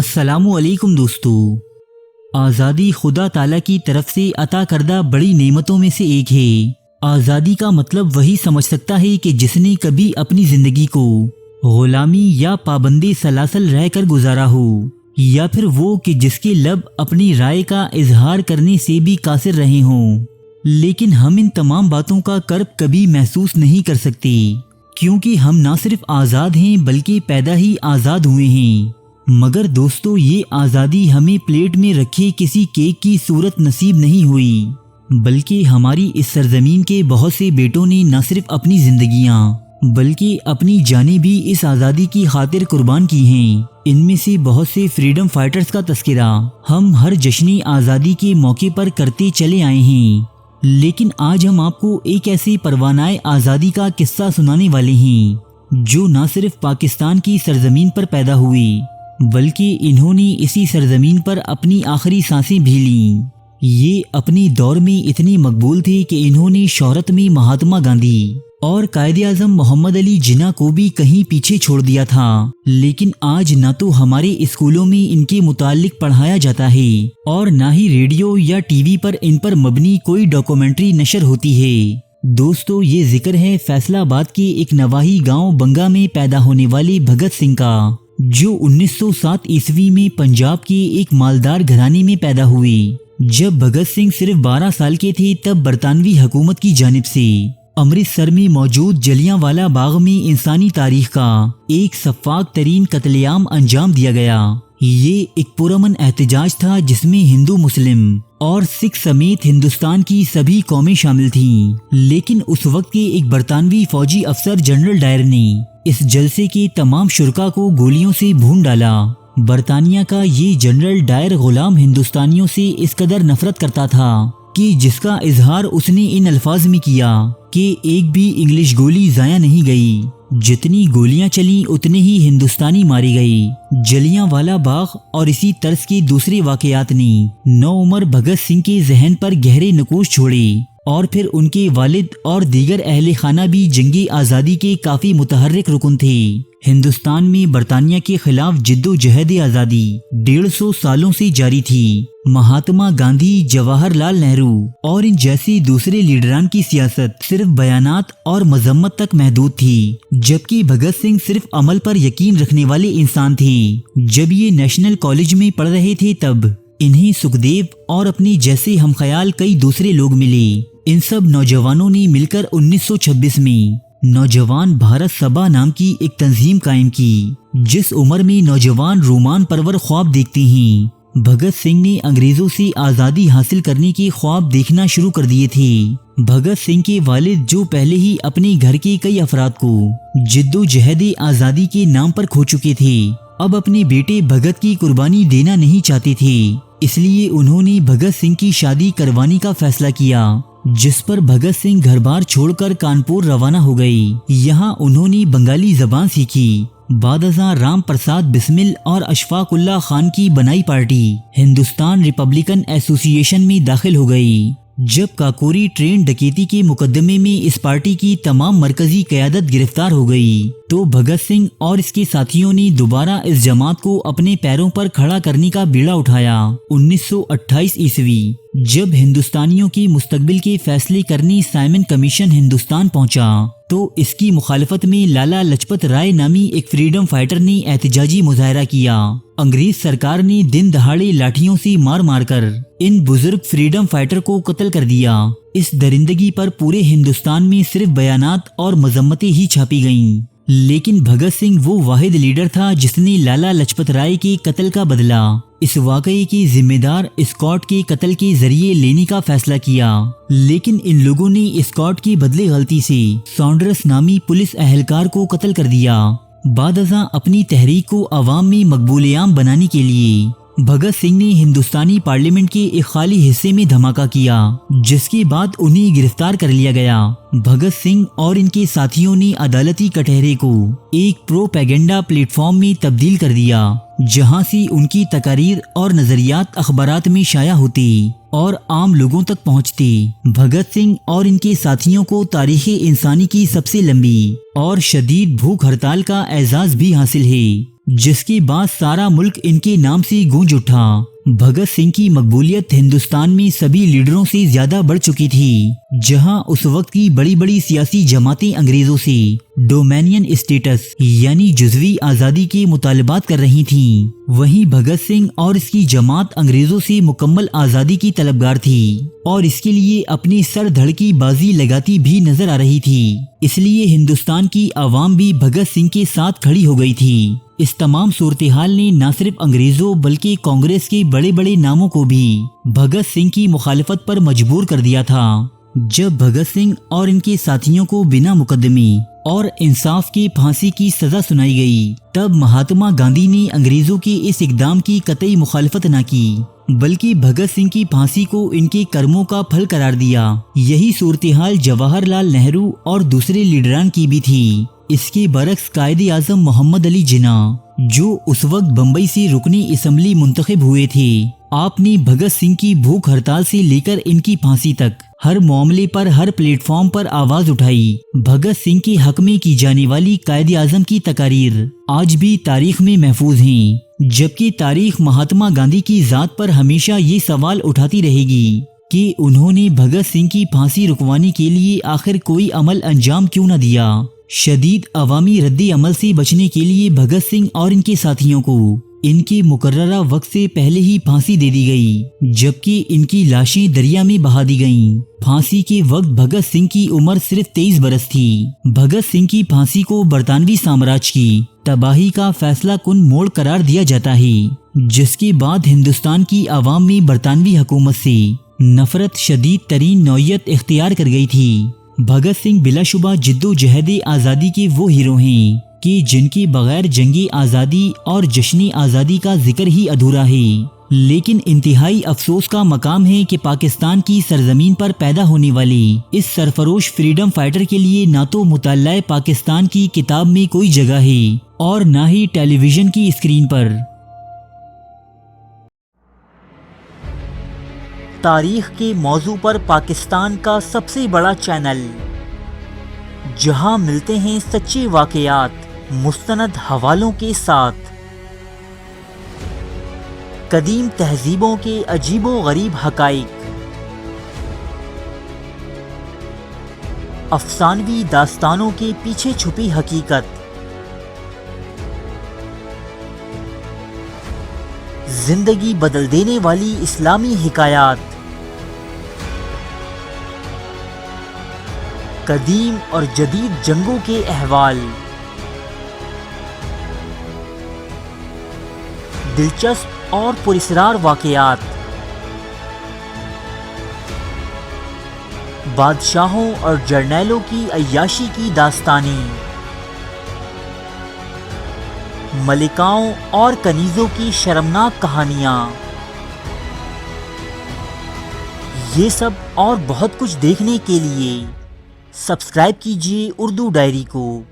السلام علیکم دوستو۔ آزادی خدا تعالیٰ کی طرف سے عطا کردہ بڑی نعمتوں میں سے ایک ہے۔ آزادی کا مطلب وہی سمجھ سکتا ہے کہ جس نے کبھی اپنی زندگی کو غلامی یا پابندی سلاسل رہ کر گزارا ہو، یا پھر وہ کہ جس کے لب اپنی رائے کا اظہار کرنے سے بھی قاصر رہے ہوں۔ لیکن ہم ان تمام باتوں کا کرب کبھی محسوس نہیں کر سکتے، کیونکہ ہم نہ صرف آزاد ہیں بلکہ پیدا ہی آزاد ہوئے ہیں۔ مگر دوستو، یہ آزادی ہمیں پلیٹ میں رکھے کسی کیک کی صورت نصیب نہیں ہوئی، بلکہ ہماری اس سرزمین کے بہت سے بیٹوں نے نہ صرف اپنی زندگیاں بلکہ اپنی جانیں بھی اس آزادی کی خاطر قربان کی ہیں۔ ان میں سے بہت سے فریڈم فائٹرز کا تذکرہ ہم ہر جشن آزادی کے موقع پر کرتے چلے آئے ہیں، لیکن آج ہم آپ کو ایک ایسے پروانۂ آزادی کا قصہ سنانے والے ہیں جو نہ صرف پاکستان کی سرزمین پر پیدا ہوئے بلکہ انہوں نے اسی سرزمین پر اپنی آخری سانسیں بھی لیں۔ یہ اپنے دور میں اتنے مقبول تھے کہ انہوں نے شہرت میں مہاتما گاندھی اور قائد اعظم محمد علی جناح کو بھی کہیں پیچھے چھوڑ دیا تھا۔ لیکن آج نہ تو ہمارے اسکولوں میں ان کے متعلق پڑھایا جاتا ہے اور نہ ہی ریڈیو یا ٹی وی پر ان پر مبنی کوئی ڈاکومنٹری نشر ہوتی ہے۔ دوستو، یہ ذکر ہے فیصل آباد کے ایک نواحی گاؤں بنگا میں پیدا ہونے والے بھگت سنگھ کا، جو 1907 عیسوی میں پنجاب کے ایک مالدار گھرانے میں پیدا ہوئے۔ جب بھگت سنگھ صرف 12 سال کے تھے تب برطانوی حکومت کی جانب سے امرتسر میں موجود جلیاں والا باغ میں انسانی تاریخ کا ایک سفاک ترین قتل عام انجام دیا گیا۔ یہ ایک پرامن احتجاج تھا جس میں ہندو، مسلم اور سکھ سمیت ہندوستان کی سبھی قومیں شامل تھیں، لیکن اس وقت کے ایک برطانوی فوجی افسر جنرل ڈائر نے اس جلسے کے تمام شرکاء کو گولیوں سے بھون ڈالا۔ برطانیہ کا یہ جنرل ڈائر غلام ہندوستانیوں سے اس قدر نفرت کرتا تھا کہ جس کا اظہار اس نے ان الفاظ میں کیا کہ ایک بھی انگلش گولی ضائع نہیں گئی، جتنی گولیاں چلیں اتنے ہی ہندوستانی مارے گئے۔ جلیاں والا باغ اور اسی طرز کے دوسرے واقعات نے نوعمر بھگت سنگھ کے ذہن پر گہرے نقوش چھوڑے، اور پھر ان کے والد اور دیگر اہل خانہ بھی جنگی آزادی کے کافی متحرک رکن تھے۔ ہندوستان میں برطانیہ کے خلاف جد و جہد آزادی 150 سالوں سے جاری تھی۔ مہاتما گاندھی، جواہر لال نہرو اور ان جیسے دوسرے لیڈران کی سیاست صرف بیانات اور مذمت تک محدود تھی، جبکہ بھگت سنگھ صرف عمل پر یقین رکھنے والے انسان تھے۔ جب یہ نیشنل کالج میں پڑھ رہے تھے تب انہیں سکھدیو اور اپنے جیسے ہم خیال کئی دوسرے لوگ ملے۔ ان سب نوجوانوں نے مل کر 1926 میں نوجوان بھارت سبھا نام کی ایک تنظیم قائم کی، جس عمر میں نوجوان رومان پرور خواب دیکھتے ہیں۔ بھگت سنگھ نے انگریزوں سے آزادی حاصل کرنے کے خواب دیکھنا شروع کر دیے تھے۔ بھگت سنگھ کے والد، جو پہلے ہی اپنے گھر کے کئی افراد کو جد و جہد آزادی کے نام پر کھو چکے تھے، اب اپنے بیٹے بھگت کی قربانی دینا نہیں چاہتے تھے، اس لیے انہوں نے بھگت سنگھ کی شادی کروانے کا فیصلہ کیا، جس پر بھگت سنگھ گھر بار چھوڑ کر کانپور روانہ ہو گئے۔ یہاں انہوں نے بنگالی زبان سیکھی۔ بعد ازاں رام پرساد بسمل اور اشفاق اللہ خان کی بنائی پارٹی ہندوستان ریپبلکن ایسوسی ایشن میں داخل ہو گئی۔ جب کاکوری ٹرین ڈکیتی کے مقدمے میں اس پارٹی کی تمام مرکزی قیادت گرفتار ہو گئی تو بھگت سنگھ اور اس کے ساتھیوں نے دوبارہ اس جماعت کو اپنے پیروں پر کھڑا کرنے کا بیڑا اٹھایا۔ 1928 عیسوی جب ہندوستانیوں کی مستقبل کے فیصلے کرنے سائمن کمیشن ہندوستان پہنچا تو اس کی مخالفت میں لالا لجپت رائے نامی ایک فریڈم فائٹر نے احتجاجی مظاہرہ کیا۔ انگریز سرکار نے دن دہاڑے لاٹھیوں سے مار مار کر ان بزرگ فریڈم فائٹر کو قتل کر دیا۔ اس درندگی پر پورے ہندوستان میں صرف بیانات اور مذمتیں ہی چھاپی گئیں، لیکن بھگت سنگھ وہ واحد لیڈر تھا جس نے لالا لجپت رائے کے قتل کا بدلہ اس واقعے کے ذمہ دار اسکاٹ کے قتل کے ذریعے لینے کا فیصلہ کیا۔ لیکن ان لوگوں نے اسکاٹ کے بدلے غلطی سے سانڈرس نامی پولیس اہلکار کو قتل کر دیا۔ بعد ازاں اپنی تحریک کو عوام میں مقبول عام بنانے کے لیے بھگت سنگھ نے ہندوستانی پارلیمنٹ کے ایک خالی حصے میں دھماکہ کیا، جس کے بعد انہیں گرفتار کر لیا گیا۔ بھگت سنگھ اور ان کے ساتھیوں نے عدالتی کٹہرے کو ایک پروپیگنڈا پلیٹ فارم میں تبدیل کر دیا، جہاں سے ان کی تقاریر اور نظریات اخبارات میں شائع ہوتی اور عام لوگوں تک پہنچتی۔ بھگت سنگھ اور ان کے ساتھیوں کو تاریخ انسانی کی سب سے لمبی اور شدید بھوک ہڑتال کا اعزاز بھی حاصل ہے، جس کے بعد سارا ملک ان کے نام سے گونج اٹھا۔ بھگت سنگھ کی مقبولیت ہندوستان میں سبھی لیڈروں سے زیادہ بڑھ چکی تھی۔ جہاں اس وقت کی بڑی بڑی سیاسی جماعتیں انگریزوں سے ڈومینین اسٹیٹس یعنی جزوی آزادی کے مطالبات کر رہی تھیں، وہیں بھگت سنگھ اور اس کی جماعت انگریزوں سے مکمل آزادی کی طلبگار تھی اور اس کے لیے اپنی سر دھڑ کی بازی لگاتی بھی نظر آ رہی تھی۔ اس لیے ہندوستان کی عوام بھی بھگت سنگھ کے ساتھ کھڑی ہو گئی تھی۔ اس تمام صورتحال نے نہ صرف انگریزوں بلکہ کانگریس کے بڑے بڑے ناموں کو بھی بھگت سنگھ کی مخالفت پر مجبور کر دیا تھا۔ جب بھگت سنگھ اور ان کے ساتھیوں کو بنا مقدمے اور انصاف کے پھانسی کی سزا سنائی گئی، تب مہاتما گاندھی نے انگریزوں کے اس اقدام کی قطعی مخالفت نہ کی، بلکہ بھگت سنگھ کی پھانسی کو ان کے کرموں کا پھل قرار دیا۔ یہی صورتحال جواہر لال نہرو اور دوسرے لیڈران کی بھی تھی۔ اس کے برعکس قائد اعظم محمد علی جناح، جو اس وقت بمبئی سے رکن اسمبلی منتخب ہوئے تھے، آپ نے بھگت سنگھ کی بھوک ہڑتال سے لے کر ان کی پھانسی تک ہر معاملے پر ہر پلیٹ فارم پر آواز اٹھائی۔ بھگت سنگھ کے حق میں کی جانے والی قائد اعظم کی تقاریر آج بھی تاریخ میں محفوظ ہیں، جبکہ تاریخ مہاتما گاندھی کی ذات پر ہمیشہ یہ سوال اٹھاتی رہے گی کہ انہوں نے بھگت سنگھ کی پھانسی رکوانے کے لیے آخر کوئی عمل انجام کیوں نہ دیا۔ شدید عوامی رد عمل سے بچنے کے لیے بھگت سنگھ اور ان کے ساتھیوں کو ان کے مقررہ وقت سے پہلے ہی پھانسی دے دی گئی، جبکہ ان کی لاشیں دریا میں بہا دی گئیں۔ پھانسی کے وقت بھگت سنگھ کی عمر صرف 23 برس تھی۔ بھگت سنگھ کی پھانسی کو برطانوی سامراج کی تباہی کا فیصلہ کن موڑ قرار دیا جاتا ہے، جس کے بعد ہندوستان کی عوام میں برطانوی حکومت سے نفرت شدید ترین نوعیت اختیار کر گئی تھی۔ بھگت سنگھ بلا شبہ جد و جہد آزادی کے وہ ہیرو ہیں کہ جن کے بغیر جنگی آزادی اور جشنی آزادی کا ذکر ہی ادھورا ہے، لیکن انتہائی افسوس کا مقام ہے کہ پاکستان کی سرزمین پر پیدا ہونے والی اس سرفروش فریڈم فائٹر کے لیے نہ تو مطالعہ پاکستان کی کتاب میں کوئی جگہ ہے اور نہ ہی ٹیلی ویژن کی اسکرین پر۔ تاریخ کے موضوع پر پاکستان کا سب سے بڑا چینل، جہاں ملتے ہیں سچے واقعات مستند حوالوں کے ساتھ، قدیم تہذیبوں کے عجیب و غریب حقائق، افسانوی داستانوں کے پیچھے چھپی حقیقت، زندگی بدل دینے والی اسلامی حکایات، قدیم اور جدید جنگوں کے احوال، دلچسپ اور پراسرار واقعات، بادشاہوں اور جرنیلوں کی عیاشی کی داستانیں، ملکاؤں اور کنیزوں کی شرمناک کہانیاں، یہ سب اور بہت کچھ دیکھنے کے لیے سبسکرائب کیجیے اردو ڈائری کو۔